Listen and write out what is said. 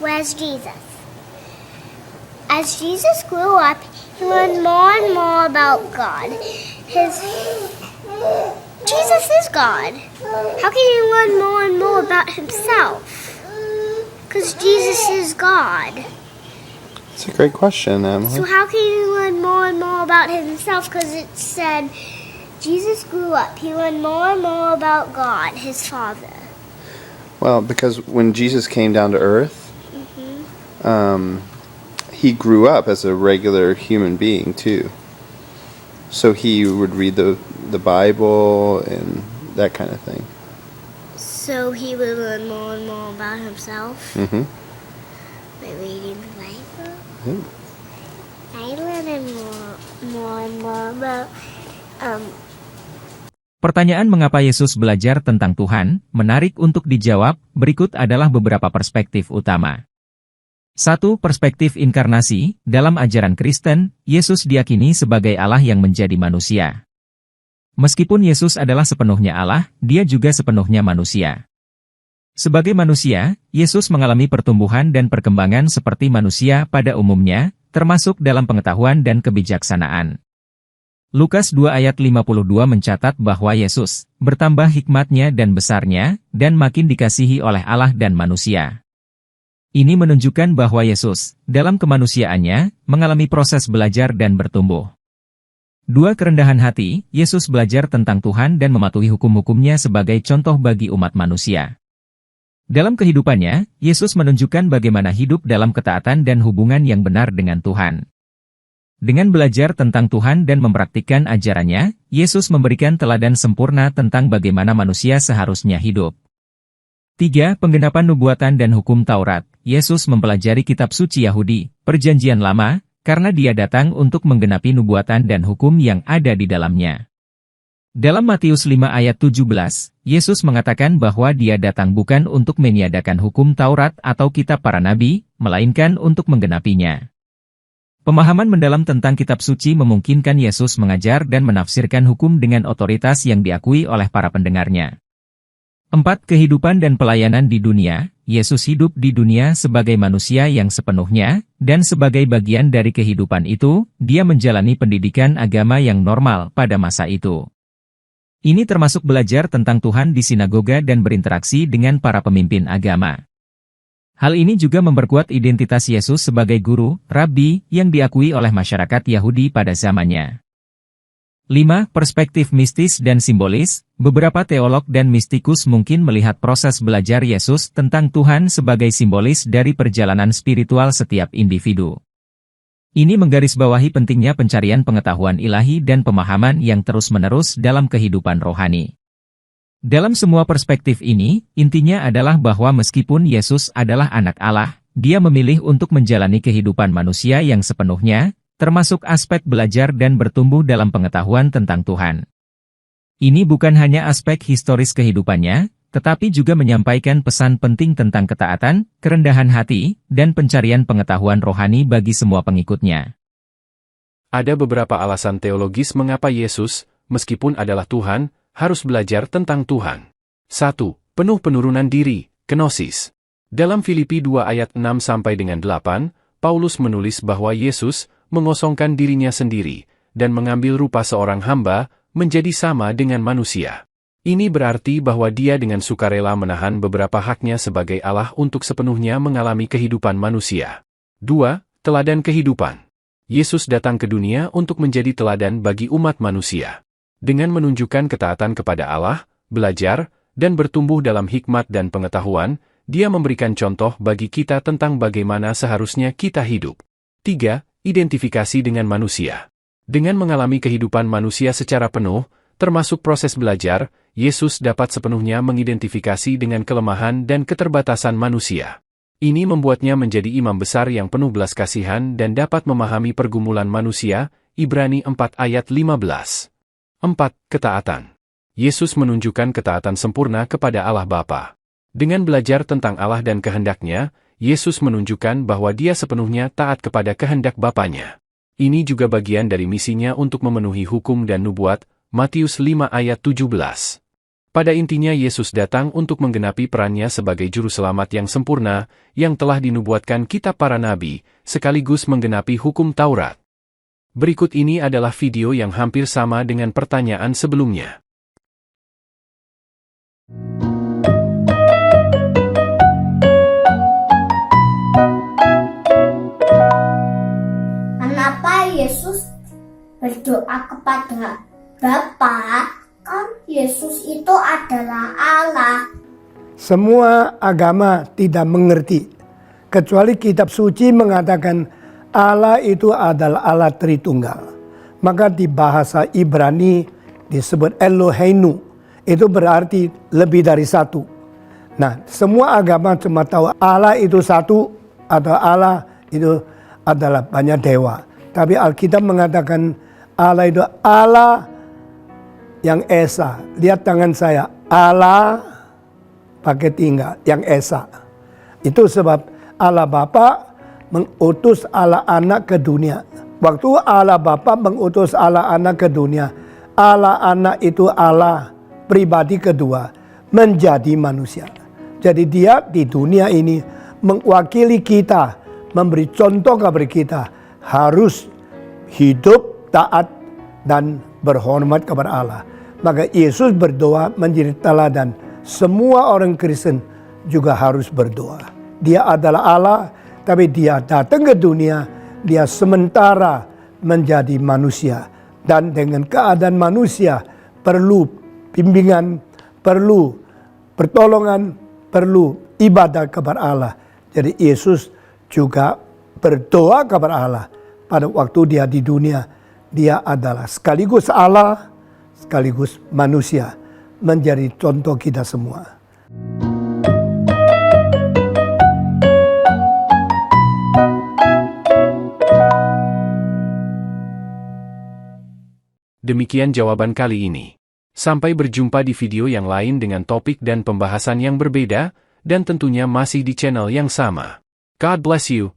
Where's Jesus? As Jesus grew up, he learned more and more about God. Jesus is God. How can he learn more and more about himself? Because Jesus is God. It's a great question, Emily. So how can he learn more and more about himself? Because it said Jesus grew up. He learned more and more about God, his Father. Well, because when Jesus came down to earth, he grew up as a regular human being too. So he would read the Bible and that kind of thing. So he would learn more and more about himself by reading the Bible. I learned more and more about Pertanyaan mengapa Yesus belajar tentang Tuhan, menarik untuk dijawab. Berikut adalah beberapa perspektif utama. 1. Perspektif inkarnasi. Dalam ajaran Kristen, Yesus diyakini sebagai Allah yang menjadi manusia. Meskipun Yesus adalah sepenuhnya Allah, dia juga sepenuhnya manusia. Sebagai manusia, Yesus mengalami pertumbuhan dan perkembangan seperti manusia pada umumnya, termasuk dalam pengetahuan dan kebijaksanaan. Lukas 2 ayat 52 mencatat bahwa Yesus bertambah hikmatnya dan besarnya, dan makin dikasihi oleh Allah dan manusia. Ini menunjukkan bahwa Yesus, dalam kemanusiaannya, mengalami proses belajar dan bertumbuh. 2. Kerendahan hati. Yesus belajar tentang Tuhan dan mematuhi hukum-hukumnya sebagai contoh bagi umat manusia. Dalam kehidupannya, Yesus menunjukkan bagaimana hidup dalam ketaatan dan hubungan yang benar dengan Tuhan. Dengan belajar tentang Tuhan dan mempraktikkan ajarannya, Yesus memberikan teladan sempurna tentang bagaimana manusia seharusnya hidup. 3. Penggenapan nubuatan dan hukum Taurat. Yesus mempelajari kitab suci Yahudi, Perjanjian Lama, karena dia datang untuk menggenapi nubuatan dan hukum yang ada di dalamnya. Dalam Matius 5 ayat 17, Yesus mengatakan bahwa dia datang bukan untuk meniadakan hukum Taurat atau kitab para nabi, melainkan untuk menggenapinya. Pemahaman mendalam tentang kitab suci memungkinkan Yesus mengajar dan menafsirkan hukum dengan otoritas yang diakui oleh para pendengarnya. 4. Kehidupan dan pelayanan di dunia. Yesus hidup di dunia sebagai manusia yang sepenuhnya, dan sebagai bagian dari kehidupan itu, dia menjalani pendidikan agama yang normal pada masa itu. Ini termasuk belajar tentang Tuhan di sinagoga dan berinteraksi dengan para pemimpin agama. Hal ini juga memperkuat identitas Yesus sebagai guru, rabi, yang diakui oleh masyarakat Yahudi pada zamannya. 5. Perspektif mistis dan simbolis. Beberapa teolog dan mistikus mungkin melihat proses belajar Yesus tentang Tuhan sebagai simbolis dari perjalanan spiritual setiap individu. Ini menggarisbawahi pentingnya pencarian pengetahuan ilahi dan pemahaman yang terus-menerus dalam kehidupan rohani. Dalam semua perspektif ini, intinya adalah bahwa meskipun Yesus adalah anak Allah, dia memilih untuk menjalani kehidupan manusia yang sepenuhnya, termasuk aspek belajar dan bertumbuh dalam pengetahuan tentang Tuhan. Ini bukan hanya aspek historis kehidupannya, tetapi juga menyampaikan pesan penting tentang ketaatan, kerendahan hati, dan pencarian pengetahuan rohani bagi semua pengikutnya. Ada beberapa alasan teologis mengapa Yesus, meskipun adalah Tuhan, harus belajar tentang Tuhan. 1. Penuh penurunan diri, kenosis. Dalam Filipi 2 ayat 6-8, Paulus menulis bahwa Yesus mengosongkan dirinya sendiri, dan mengambil rupa seorang hamba, menjadi sama dengan manusia. Ini berarti bahwa dia dengan sukarela menahan beberapa haknya sebagai Allah untuk sepenuhnya mengalami kehidupan manusia. 2. Teladan kehidupan. Yesus datang ke dunia untuk menjadi teladan bagi umat manusia. Dengan menunjukkan ketaatan kepada Allah, belajar, dan bertumbuh dalam hikmat dan pengetahuan, dia memberikan contoh bagi kita tentang bagaimana seharusnya kita hidup. 3. Identifikasi dengan manusia. Dengan mengalami kehidupan manusia secara penuh, termasuk proses belajar, Yesus dapat sepenuhnya mengidentifikasi dengan kelemahan dan keterbatasan manusia. Ini membuatnya menjadi imam besar yang penuh belas kasihan dan dapat memahami pergumulan manusia, Ibrani 4 ayat 15. 4. Ketaatan. Yesus menunjukkan ketaatan sempurna kepada Allah Bapa. Dengan belajar tentang Allah dan kehendaknya, Yesus menunjukkan bahwa dia sepenuhnya taat kepada kehendak Bapanya. Ini juga bagian dari misinya untuk memenuhi hukum dan nubuat, Matius 5 ayat 17. Pada intinya Yesus datang untuk menggenapi perannya sebagai juru selamat yang sempurna, yang telah dinubuatkan kitab para nabi, sekaligus menggenapi hukum Taurat. Berikut ini adalah video yang hampir sama dengan pertanyaan sebelumnya. Kenapa Yesus berdoa kepada Bapa? Kan Yesus itu adalah Allah. Semua agama tidak mengerti, kecuali kitab suci mengatakan Allah itu adalah Allah Tritunggal. Maka di bahasa Ibrani disebut Eloheinu, itu berarti lebih dari satu. Nah, semua agama cuma tahu Allah itu satu atau Allah itu adalah banyak dewa. Tapi Alkitab mengatakan Allah itu Allah yang Esa. Lihat tangan saya, Allah pakai tinggal yang Esa. Itu sebab Allah Bapa mengutus Allah Anak ke dunia. Waktu Allah Bapa mengutus Allah Anak ke dunia, Allah Anak itu Allah pribadi kedua menjadi manusia. Jadi dia di dunia ini mewakili kita, memberi contoh kepada kita, harus hidup taat dan berhormat kepada Allah. Maka Yesus berdoa menjadi teladan. Semua orang Kristen juga harus berdoa. Dia adalah Allah, tapi dia datang ke dunia, dia sementara menjadi manusia. Dan dengan keadaan manusia perlu bimbingan, perlu pertolongan, perlu ibadah kepada Allah. Jadi Yesus juga berdoa kepada Allah pada waktu dia di dunia. Dia adalah sekaligus Allah, sekaligus manusia, menjadi contoh kita semua. Demikian jawaban kali ini. Sampai berjumpa di video yang lain dengan topik dan pembahasan yang berbeda, dan tentunya masih di channel yang sama. God bless you.